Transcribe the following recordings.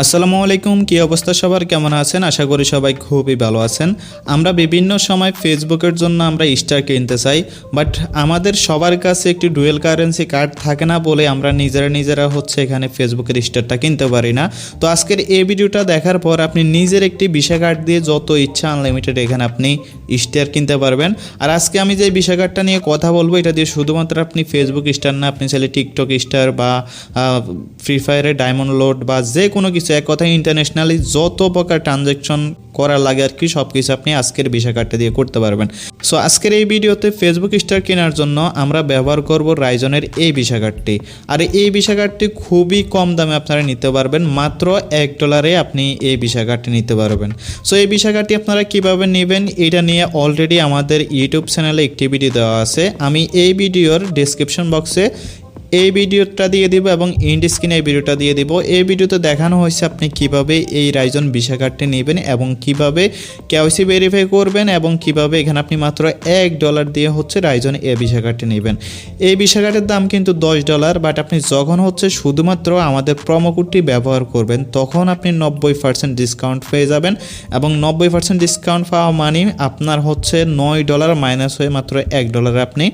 আসসালামু আলাইকুম, কি অবস্থা সবার, কেমন আছেন? আশা করি সবাই খুবই ভালো আছেন। আমরা বিভিন্ন সময় ফেসবুকের জন্য আমরা স্টার কিনতে চাই, বাট আমাদের সবার কাছে একটি ডুয়েল কারেন্সি কার্ড থাকে না বলে আমরা নিজেরা এখানে ফেসবুকের স্টারটা কিনতে পারি না। তো আজকের এই ভিডিওটা দেখার পর আপনি নিজের একটি ভিসা কার্ড দিয়ে যত ইচ্ছা আনলিমিটেড এখানে আপনি স্টার কিনতে পারবেন। আর আজকে আমি যে ভিসা কার্ডটা নিয়ে কথা বলবো, এটা দিয়ে শুধুমাত্র আপনি ফেসবুক স্টার না, আপনি চাইলে টিকটক স্টার বা ফ্রি ফায়ারের ডায়মন্ড লোড বা যে কোনো কিছু, এক কথায় ইন্টারন্যাশনালি যত প্রকার ট্রানজ্যাকশন করা লাগে আর কি, সব কিছু আপনি আজকের ভিসা কার্ডটা দিয়ে করতে পারবেন। সো আজকের এই ভিডিওতে ফেসবুক স্টার কেনার জন্য আমরা ব্যবহার করব রাইজনের এই ভিসা কার্ডটি। আর এই ভিসা কার্ডটি খুবই কম দামে আপনারা নিতে পারবেন, মাত্র $1 আপনি এই ভিসা কার্ডটি নিতে পারবেন। সো এই ভিসা কার্ডটি আপনারা কীভাবে নেবেন এটা নিয়ে অলরেডি আমাদের ইউটিউব চ্যানেলে একটি ভিডিও দেওয়া আছে। আমি এই ভিডিওর ডেসক্রিপশন বক্সে এই ভিডিওটা দিয়ে দিব এবং এন্ড স্ক্রিনে এই ভিডিওটা দিয়ে দিব। এই ভিডিওতে দেখানো হয়েছে আপনি কিভাবে এই রাইজন ভিসা কার্ডটি নেবেন এবং কিভাবে কেওয়াইসি ভেরিফাই করবেন এবং কিভাবে এখানে আপনি মাত্র $1 দিয়ে রাইজন এই ভিসা কার্ডটি নেবেন। এই ভিসা কার্ডের দাম কিন্তু $10, বাট আপনি যখন শুধুমাত্র আমাদের প্রোমো কোডটি ব্যবহার করবেন তখন আপনি 90% ডিসকাউন্ট পেয়ে যাবেন এবং 90% ডিসকাউন্ট পাওয়া মানে আপনার $9 মাইনাস হয়ে মাত্র $1 আপনি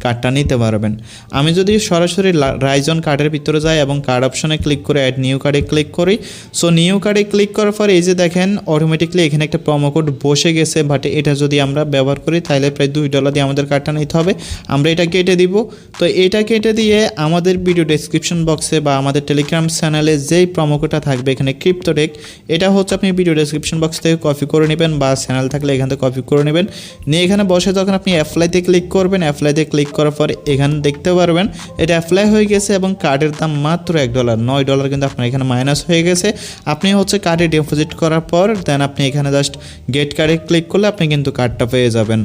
কার্ডটা নিতে পারবেন। আমি যদি সরাসরি রাইজন কার্ডের ভিতরে যাই এবং কার্ড অপশনে ক্লিক করে অ্যাড নিউ কার্ডে ক্লিক করি, সো নিউ কার্ডে ক্লিক করার পর এই যে দেখেন অটোমেটিকলি এখানে একটা প্রোমো কোড বসে গেছে, বাট এটা যদি আমরা ব্যবহার করি তাহলে প্রায় $2 দিয়ে আমাদের কার্ডটা নিতে হবে। আমরা এটা কেটে দিব। তো এটা কেটে দিয়ে আমাদের ভিডিও ডেসক্রিপশন বক্সে বা আমাদের টেলিগ্রাম চ্যানেলে যেই প্রোমো কোডটা থাকবে এখানে ক্রিপ্টোটেক, এটা আপনি ভিডিও ডেসক্রিপশন বক্স থেকে কপি করে নেবেন বা চ্যানেল থাকলে এখান থেকে কপি করে নেবেন। নিয়ে এখানে বসে যখন আপনি অ্যাপ্লাইতে ক্লিক করবেন, অ্যাপ্লাইতে ক্লিক করার পর এখানে দেখতে পারবেন এটা অ্যাপ্লাই হয়ে গেছে এবং কার্ডের দাম মাত্র $1, $9 কিন্তু আপনার এখানে মাইনাস হয়ে গেছে। আপনি কার্ডে ডিপোজিট করার পর দেন আপনি এখানে জাস্ট গেট কার্ডে ক্লিক করলে আপনি কিন্তু কার্ডটা পেয়ে যাবেন।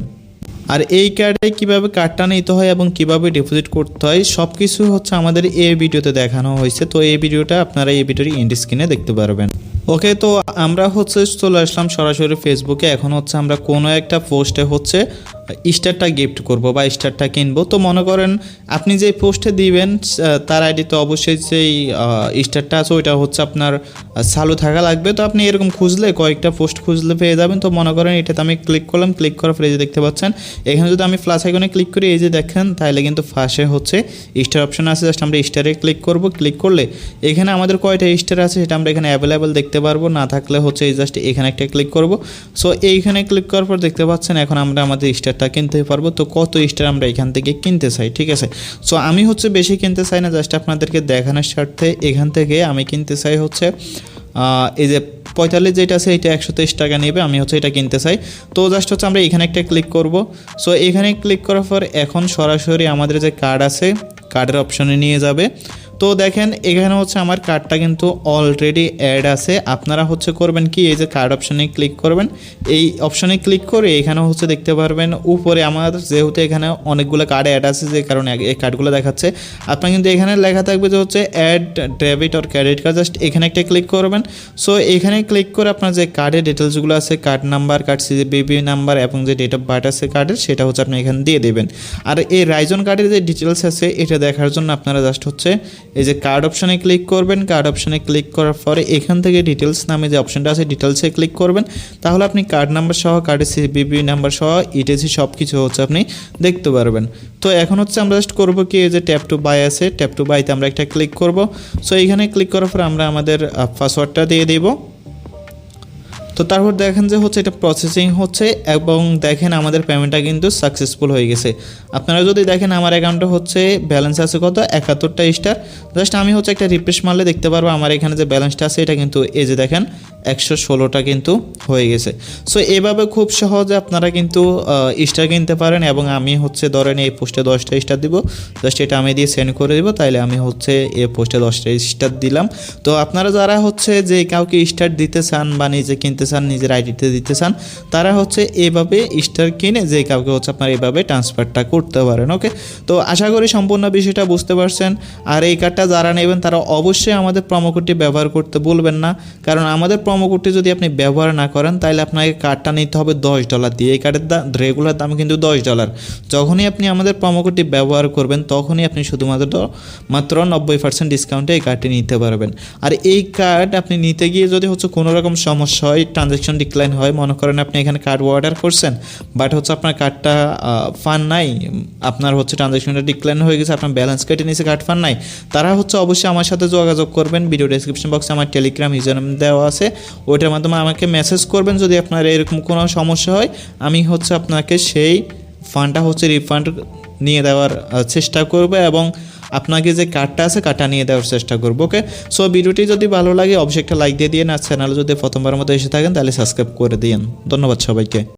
আর এই কার্ডে কীভাবে কার্ডটা নিতে হয় এবং কীভাবে ডিপোজিট করতে হয় সব কিছু আমাদের এই ভিডিওতে দেখানো হয়েছে। তো এই ভিডিওটা আপনারা এই ভিডিওর এন্ড স্ক্রিনে দেখতে পারবেন। ওকে, তো আমরা চলে আসলাম সরাসরি ফেসবুকে। এখন আমরা কোনো একটা পোস্টে স্টারটা গিফট করব বা স্টারটা কিনবো। তো মনে করেন আপনি যে পোস্টে দিবেন তার আইডি তো অবশ্যই যেই স্টারটা আছে ওইটা আপনার চালু থাকা লাগবে। তো আপনি এরকম খুঁজলে কয়েকটা পোস্ট খুঁজলে পেয়ে যাবেন। তো মনে করেন এটাতে আমি ক্লিক করলাম, ক্লিক করার পরে এই যে দেখতে পাচ্ছেন এখানে যদি আমি প্লাস আইকনে ক্লিক করি এই যে দেখেন, তাহলে কিন্তু ফার্স্টে স্টার অপশন আছে, জাস্ট আমরা স্টারে ক্লিক করব। ক্লিক করলে এখানে আমাদের কয়টা স্টার আছে সেটা আমরা এখানে অ্যাভেলেবেল দেখতে পারবো। না থাকলে এই জাস্ট এখানে একটা ক্লিক করব। সো এইখানে ক্লিক করার পর দেখতে পাচ্ছেন এখন আমরা আমাদের স্টারটা কিনতে পারবো। তো কত স্টার আমরা এখান থেকে কিনতে চাই, ঠিক আছে। সো আমি বেশি কিনতে চাই না, জাস্ট আপনাদেরকে দেখানোর স্বার্থে এখান থেকে আমি কিনতে চাই এই যে 45 যেটা আছে এটা 123 টাকা নেবে, আমি এটা কিনতে চাই। তো জাস্ট আমরা এখানে একটা ক্লিক করব। সো এখানে ক্লিক করার পর এখন সরাসরি আমাদের যে কার্ড আছে কার্ডের অপশনে নিয়ে যাবে। তো দেখেন এখানে আমার কার্ডটা কিন্তু অলরেডি অ্যাড আছে। আপনারা করবেন কি, এই যে কার্ড অপশনে ক্লিক করবেন, এই অপশনে ক্লিক করে এখানে দেখতে পারবেন উপরে আমার যেহেতু এখানে অনেকগুলো কার্ড অ্যাড আছে যে কারণে এই কার্ডগুলো দেখাচ্ছে। আপনার কিন্তু এখানে লেখা থাকবে যে add debit or credit card, just এখানে একটা ক্লিক করবেন। সো এখানে ক্লিক করে আপনার যে কার্ডের ডিটেলসগুলো আছে, card number, card CVV number এবং যে ডেট অফ বার্থ আছে কার্ডের, সেটা আপনি এখানে দিয়ে দেবেন। আর এই রাইজন কার্ডের যে ডিটেলস আছে এটা দেখার জন্য আপনারা জাস্ট এই যে কার্ড অপশনে ক্লিক করবেন। কার্ড অপশনে ক্লিক করার পরে এখান থেকে ডিটেলস নামে যে অপশনটা আছে ডিটেলসে ক্লিক করবেন। তাহলে আপনি কার্ড নাম্বার সহ কার্ডের সিভিভি নাম্বার সহ ইটিসি সব কিছু আপনি দেখতে পারবেন। তো এখন আমরা জাস্ট করবো কি, এই যে ট্যাপ টু বাই আছে, ট্যাপ টু বাইতে আমরা একটা ক্লিক করব। সো এইখানে ক্লিক করার পর আমরা আমাদের পাসওয়ার্ডটা দিয়ে দেব। তো তারপর দেখেন যে এটা প্রসেসিং এবং দেখেন আমাদের পেমেন্টটা কিন্তু সাকসেসফুল হয়ে গেছে। আপনারা যদি দেখেন আমার অ্যাকাউন্টে ব্যালেন্স আছে কত, 71টা স্টার। জাস্ট আমি একটা রিফ্রেশ মারলে দেখতে পারবো আমার এখানে যে ব্যালেন্সটা আছে এটা কিন্তু এই যে দেখেন 116টা কিন্তু হয়ে গেছে। সো এভাবে খুব সহজে আপনারা কিন্তু স্টার কিনতে পারেন এবং আমি ধরেন এই পোস্টে 10টা স্টার দিব, জাস্ট এটা আমি দিয়ে সেন্ড করে দিব, তাইলে আমি এই পোস্টে 10টা স্টার দিলাম। তো আপনারা যারা যে কাউকে স্টার দিতে চান বা নিজে কিনতে চান, নিজের আইডিতে দিতে চান, তারা এভাবে স্টার কিনে যে কাউকে আপনারা এভাবে ট্রান্সফারটা করতে পারেন। ওকে, তো আশা করি সম্পূর্ণ বিষয়টা বুঝতে পারছেন। আর এই কার্ডটা যারা নেবেন তারা অবশ্যই আমাদের প্রোমো কোডটি ব্যবহার করতে ভুলবেন না, কারণ আমাদের প্রোমো কোডটি যদি আপনি ব্যবহার না করেন তাহলে আপনাকে কার্ডটা নিতে হবে $10 দিয়ে। এই কার্ডের রেগুলার দাম কিন্তু $10। যখনই আপনি আমাদের প্রোমো কোডটি ব্যবহার করবেন তখনই আপনি মাত্র 90% ডিসকাউন্টে এই কার্ডটি নিতে পারবেন। আর এই কার্ড আপনি নিতে গিয়ে যদি কোনো রকম সমস্যা হয়, ট্রানজ্যাকশন ডিক্লাইন হয়, মনে করেন আপনি এখানে কার্ড অর্ডার করছেন বাট আপনার কার্ডটা ফান নাই, আপনার ট্রানজ্যাকশনটা ডিক্লাইন হয়ে গেছে, আপনার ব্যালেন্স কেটে নিয়েছে, কার্ড ফান নাই, তারা অবশ্যই আমার সাথে যোগাযোগ করবেন। ভিডিও ডেসক্রিপশন বক্সে আমার টেলিগ্রাম ইউজারনেম দেওয়া আছে, ওইটার মাধ্যমে আমাকে মেসেজ করবেন। যদি আপনার এরকম কোনো সমস্যা হয় আমি আপনাকে সেই ফান্ডটা রিফান্ড নিয়ে দেওয়ার চেষ্টা করব এবং আপনাকে যে কার্ডটা আছে কার্ডটা নিয়ে দেওয়ার চেষ্টা করবো। ওকে, সো ভিডিওটি যদি ভালো লাগে অবশ্যই একটা লাইক দিয়ে দিন, আর চ্যানেলে যদি প্রথমবার মতো এসে থাকেন তাহলে সাবস্ক্রাইব করে দিন। ধন্যবাদ সবাইকে।